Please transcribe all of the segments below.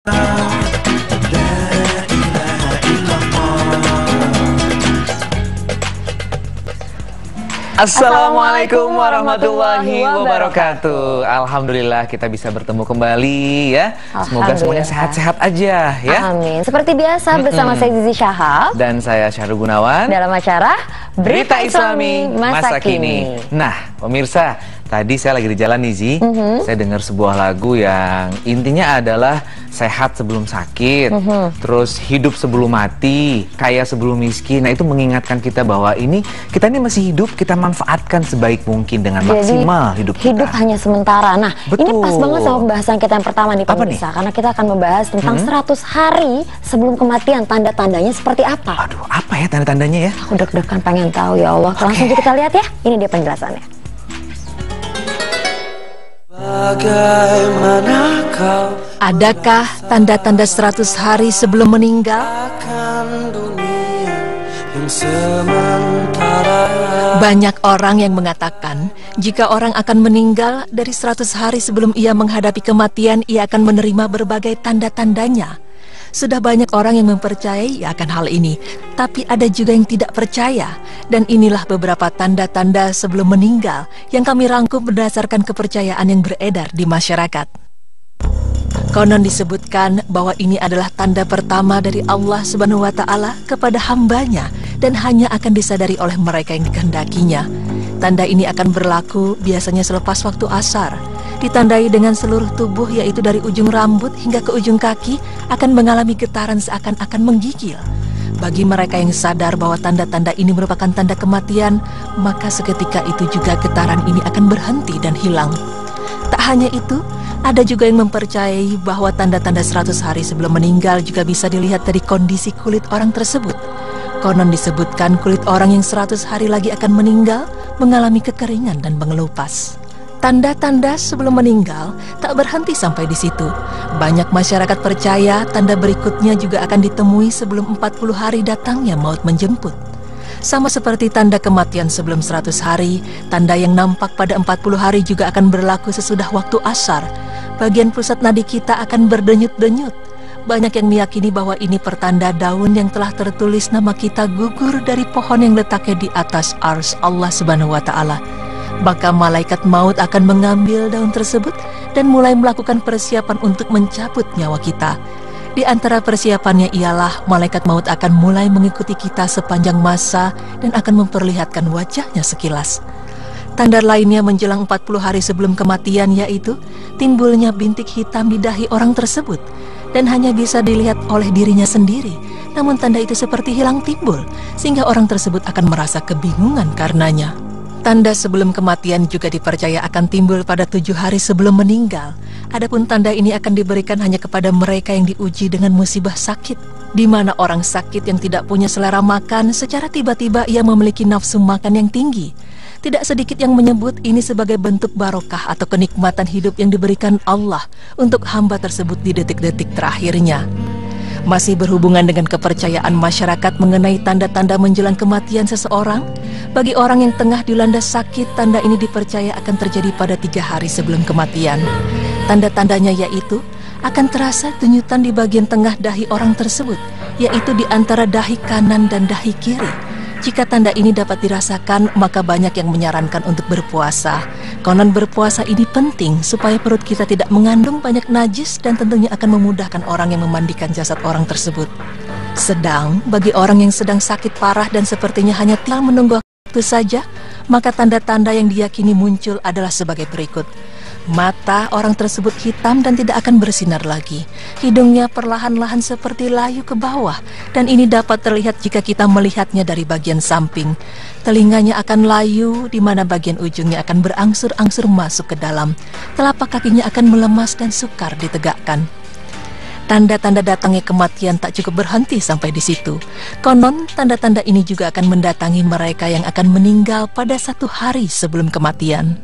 Assalamualaikum warahmatullahi wabarakatuh. Alhamdulillah kita bisa bertemu kembali ya. Semoga semuanya sehat-sehat aja ya. Amin. Seperti biasa bersama saya Zizi Syahab dan saya Syahrul Gunawan dalam acara Berita Islami Masa Kini. Nah, pemirsa, tadi saya lagi di jalan nih Zi. Saya dengar sebuah lagu yang intinya adalah sehat sebelum sakit, terus hidup sebelum mati, kaya sebelum miskin. Nah, itu mengingatkan kita bahwa kita ini masih hidup, kita manfaatkan sebaik mungkin dengan maksimal hidup kita. Hidup hanya sementara. Nah, betul. Ini pas banget sama pembahasan kita yang pertama nih pemirsa, karena kita akan membahas tentang 100 hari sebelum kematian, tanda-tandanya seperti apa. Aduh, apa ya tanda-tandanya ya? Aku deg-degan pengen tahu ya Allah. Langsung kita lihat ya. Ini dia penjelasannya. Adakah tanda-tanda 100 hari sebelum meninggal? Banyak orang yang mengatakan jika orang akan meninggal dari 100 hari sebelum ia menghadapi kematian, ia akan menerima berbagai tanda-tandanya. Sudah banyak orang yang mempercayai akan hal ini, tapi ada juga yang tidak percaya. Dan inilah beberapa tanda-tanda sebelum meninggal yang kami rangkum berdasarkan kepercayaan yang beredar di masyarakat. Konon disebutkan bahwa ini adalah tanda pertama dari Allah Subhanahu wa Ta'ala kepada hambanya dan hanya akan disadari oleh mereka yang dikehendakinya. Tanda ini akan berlaku biasanya selepas waktu asar. Ditandai dengan seluruh tubuh, yaitu dari ujung rambut hingga ke ujung kaki akan mengalami getaran seakan-akan menggigil. Bagi mereka yang sadar bahwa tanda-tanda ini merupakan tanda kematian, maka seketika itu juga getaran ini akan berhenti dan hilang. Tak hanya itu, ada juga yang mempercayai bahwa tanda-tanda 100 hari sebelum meninggal juga bisa dilihat dari kondisi kulit orang tersebut. Konon disebutkan kulit orang yang 100 hari lagi akan meninggal mengalami kekeringan dan mengelupas. Tanda-tanda sebelum meninggal tak berhenti sampai di situ. Banyak masyarakat percaya tanda berikutnya juga akan ditemui sebelum 40 hari datangnya maut menjemput. Sama seperti tanda kematian sebelum 100 hari, tanda yang nampak pada 40 hari juga akan berlaku sesudah waktu asar. Bagian pusat nadi kita akan berdenyut-denyut. Banyak yang meyakini bahwa ini pertanda daun yang telah tertulis nama kita gugur dari pohon yang letaknya di atas ars Allah Subhanahu wa Ta'ala. Maka malaikat maut akan mengambil daun tersebut dan mulai melakukan persiapan untuk mencabut nyawa kita. Di antara persiapannya ialah malaikat maut akan mulai mengikuti kita sepanjang masa dan akan memperlihatkan wajahnya sekilas. Tanda lainnya menjelang 40 hari sebelum kematian yaitu timbulnya bintik hitam di dahi orang tersebut dan hanya bisa dilihat oleh dirinya sendiri. Namun tanda itu seperti hilang timbul sehingga orang tersebut akan merasa kebingungan karenanya. Tanda sebelum kematian juga dipercaya akan timbul pada 7 hari sebelum meninggal. Adapun tanda ini akan diberikan hanya kepada mereka yang diuji dengan musibah sakit, di mana orang sakit yang tidak punya selera makan secara tiba-tiba ia memiliki nafsu makan yang tinggi. Tidak sedikit yang menyebut ini sebagai bentuk barokah atau kenikmatan hidup yang diberikan Allah untuk hamba tersebut di detik-detik terakhirnya. Masih berhubungan dengan kepercayaan masyarakat mengenai tanda-tanda menjelang kematian seseorang, bagi orang yang tengah dilanda sakit, tanda ini dipercaya akan terjadi pada 3 hari sebelum kematian. Tanda-tandanya yaitu akan terasa denyutan di bagian tengah dahi orang tersebut, yaitu di antara dahi kanan dan dahi kiri. Jika tanda ini dapat dirasakan, maka banyak yang menyarankan untuk berpuasa. Konon berpuasa ini penting supaya perut kita tidak mengandung banyak najis dan tentunya akan memudahkan orang yang memandikan jasad orang tersebut. Sedang bagi orang yang sedang sakit parah dan sepertinya hanya tinggal menunggu waktu saja, maka tanda-tanda yang diyakini muncul adalah sebagai berikut. Mata orang tersebut hitam dan tidak akan bersinar lagi. Hidungnya perlahan-lahan seperti layu ke bawah, dan ini dapat terlihat jika kita melihatnya dari bagian samping. Telinganya akan layu, di mana bagian ujungnya akan berangsur-angsur masuk ke dalam. Telapak kakinya akan melemas dan sukar ditegakkan. Tanda-tanda datangnya kematian tak cukup berhenti sampai di situ. Konon, tanda-tanda ini juga akan mendatangi mereka yang akan meninggal pada 1 hari sebelum kematian.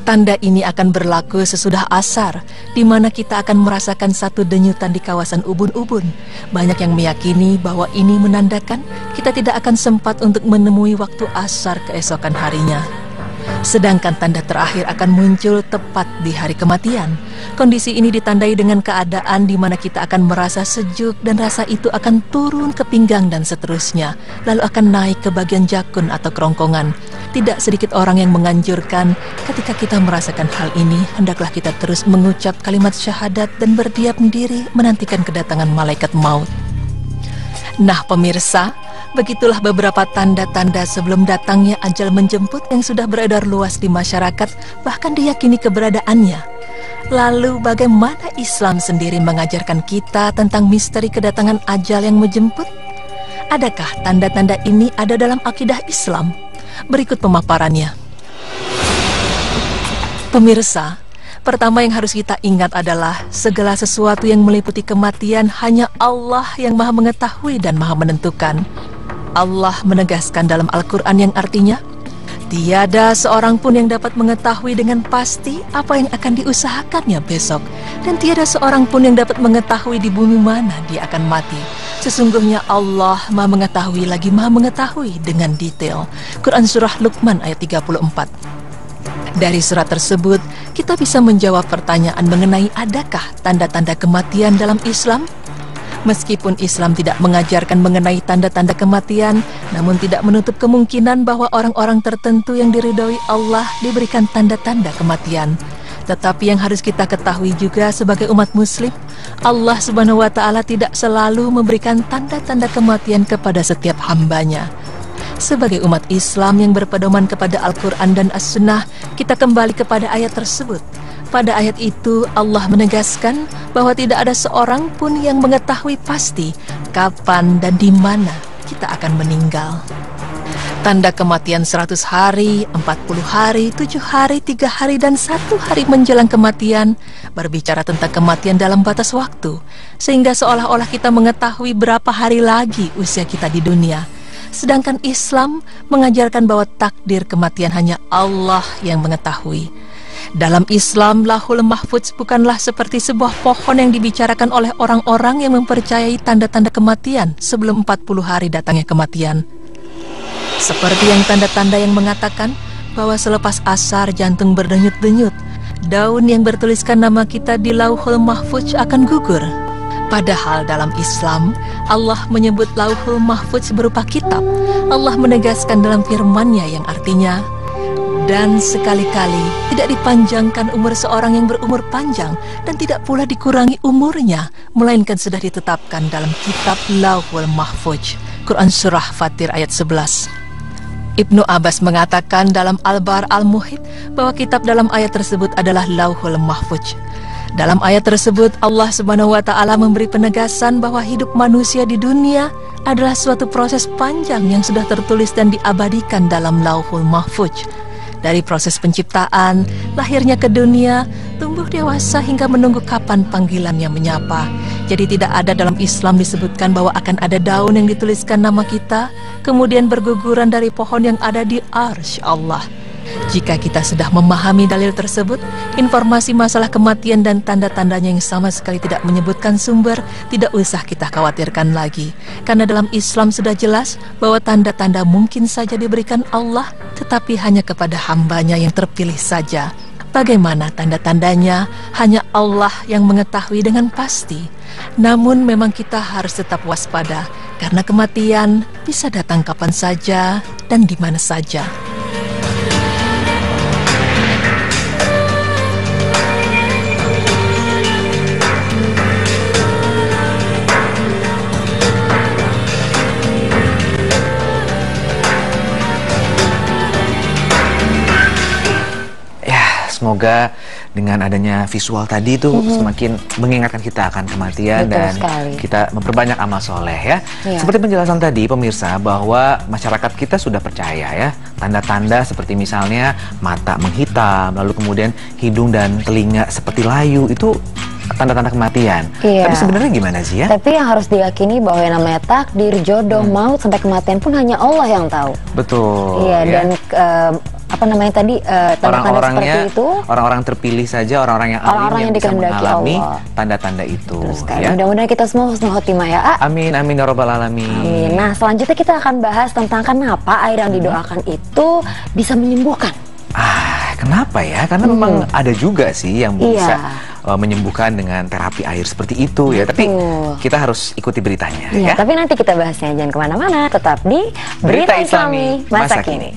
Tanda ini akan berlaku sesudah asar, di mana kita akan merasakan satu denyutan di kawasan ubun-ubun. Banyak yang meyakini bahwa ini menandakan kita tidak akan sempat untuk menemui waktu asar keesokan harinya. Sedangkan tanda terakhir akan muncul tepat di hari kematian. Kondisi ini ditandai dengan keadaan di mana kita akan merasa sejuk dan rasa itu akan turun ke pinggang dan seterusnya, lalu akan naik ke bagian jakun atau kerongkongan. Tidak sedikit orang yang menganjurkan ketika kita merasakan hal ini, hendaklah kita terus mengucap kalimat syahadat dan berdiam diri menantikan kedatangan malaikat maut. Nah pemirsa, begitulah beberapa tanda-tanda sebelum datangnya ajal menjemput yang sudah beredar luas di masyarakat, bahkan diyakini keberadaannya. Lalu bagaimana Islam sendiri mengajarkan kita tentang misteri kedatangan ajal yang menjemput? Adakah tanda-tanda ini ada dalam akidah Islam? Berikut pemaparannya. Pemirsa, pertama yang harus kita ingat adalah segala sesuatu yang meliputi kematian hanya Allah yang Maha mengetahui dan Maha menentukan. Allah menegaskan dalam Al-Quran yang artinya, tiada seorang pun yang dapat mengetahui dengan pasti apa yang akan diusahakannya besok, dan tiada seorang pun yang dapat mengetahui di bumi mana dia akan mati. Sesungguhnya Allah Maha mengetahui lagi Maha mengetahui dengan detail. Quran Surah Luqman ayat 34. Dari surat tersebut, kita bisa menjawab pertanyaan mengenai adakah tanda-tanda kematian dalam Islam? Meskipun Islam tidak mengajarkan mengenai tanda-tanda kematian, namun tidak menutup kemungkinan bahwa orang-orang tertentu yang diridhoi Allah diberikan tanda-tanda kematian. Tetapi yang harus kita ketahui juga sebagai umat muslim, Allah Subhanahu wa Ta'ala tidak selalu memberikan tanda-tanda kematian kepada setiap hambanya. Sebagai umat Islam yang berpedoman kepada Al-Quran dan As-Sunnah, kita kembali kepada ayat tersebut. Pada ayat itu Allah menegaskan bahwa tidak ada seorang pun yang mengetahui pasti kapan dan di mana kita akan meninggal. Tanda kematian 100 hari, 40 hari, 7 hari, 3 hari, dan 1 hari menjelang kematian berbicara tentang kematian dalam batas waktu, sehingga seolah-olah kita mengetahui berapa hari lagi usia kita di dunia. Sedangkan Islam mengajarkan bahwa takdir kematian hanya Allah yang mengetahui. Dalam Islam, Lauhul Mahfudz bukanlah seperti sebuah pohon yang dibicarakan oleh orang-orang yang mempercayai tanda-tanda kematian sebelum 40 hari datangnya kematian. Seperti yang tanda-tanda yang mengatakan bahwa selepas asar jantung berdenyut-denyut, daun yang bertuliskan nama kita di Lauhul Mahfudz akan gugur. Padahal dalam Islam, Allah menyebut Lauhul Mahfudz berupa kitab. Allah menegaskan dalam firman-Nya yang artinya, dan sekali-kali tidak dipanjangkan umur seorang yang berumur panjang, dan tidak pula dikurangi umurnya, melainkan sudah ditetapkan dalam kitab Lauhul Mahfudz. Quran Surah Fatir ayat 11. Ibnu Abbas mengatakan dalam Al-Bar Al-Muhit bahwa kitab dalam ayat tersebut adalah Lauhul Mahfudz. Dalam ayat tersebut Allah Subhanahu wa Ta'ala memberi penegasan bahwa hidup manusia di dunia adalah suatu proses panjang yang sudah tertulis dan diabadikan dalam Lauhul Mahfudz. Dari proses penciptaan, lahirnya ke dunia, tumbuh dewasa hingga menunggu kapan panggilannya menyapa. Jadi tidak ada dalam Islam disebutkan bahwa akan ada daun yang dituliskan nama kita, kemudian berguguran dari pohon yang ada di arsy Allah. Jika kita sudah memahami dalil tersebut, informasi masalah kematian dan tanda-tandanya yang sama sekali tidak menyebutkan sumber, tidak usah kita khawatirkan lagi. Karena dalam Islam sudah jelas bahwa tanda-tanda mungkin saja diberikan Allah, tetapi hanya kepada hambanya yang terpilih saja. Bagaimana tanda-tandanya? Hanya Allah yang mengetahui dengan pasti. Namun memang kita harus tetap waspada, karena kematian bisa datang kapan saja dan di mana saja. Semoga dengan adanya visual tadi itu semakin mengingatkan kita akan kematian. Betul dan sekali. Kita memperbanyak amal soleh ya. Seperti penjelasan tadi pemirsa bahwa masyarakat kita sudah percaya ya, tanda-tanda seperti misalnya mata menghitam, lalu kemudian hidung dan telinga seperti layu, itu tanda-tanda kematian. Tapi sebenarnya gimana sih ya? Tapi yang harus diyakini bahwa yang namanya takdir, jodoh, maut sampai kematian pun hanya Allah yang tahu. Betul. Iya ya. Dan apa namanya tadi tanda-tanda seperti itu orang-orang terpilih saja, orang-orang yang alim yang bisa mengalami tanda-tanda itu. Ya? Mudah-mudahan kita semua husnul khotimah ya. Amin amin ya rabbal alamin. Amin. Nah selanjutnya kita akan bahas tentang kenapa air yang didoakan itu bisa menyembuhkan. Kenapa ya? Karena memang ada juga sih yang bisa menyembuhkan dengan terapi air seperti itu ya. Tapi kita harus ikuti beritanya ya. Tapi nanti kita bahasnya, jangan kemana-mana. Tetap di Berita Islami Masa Kini.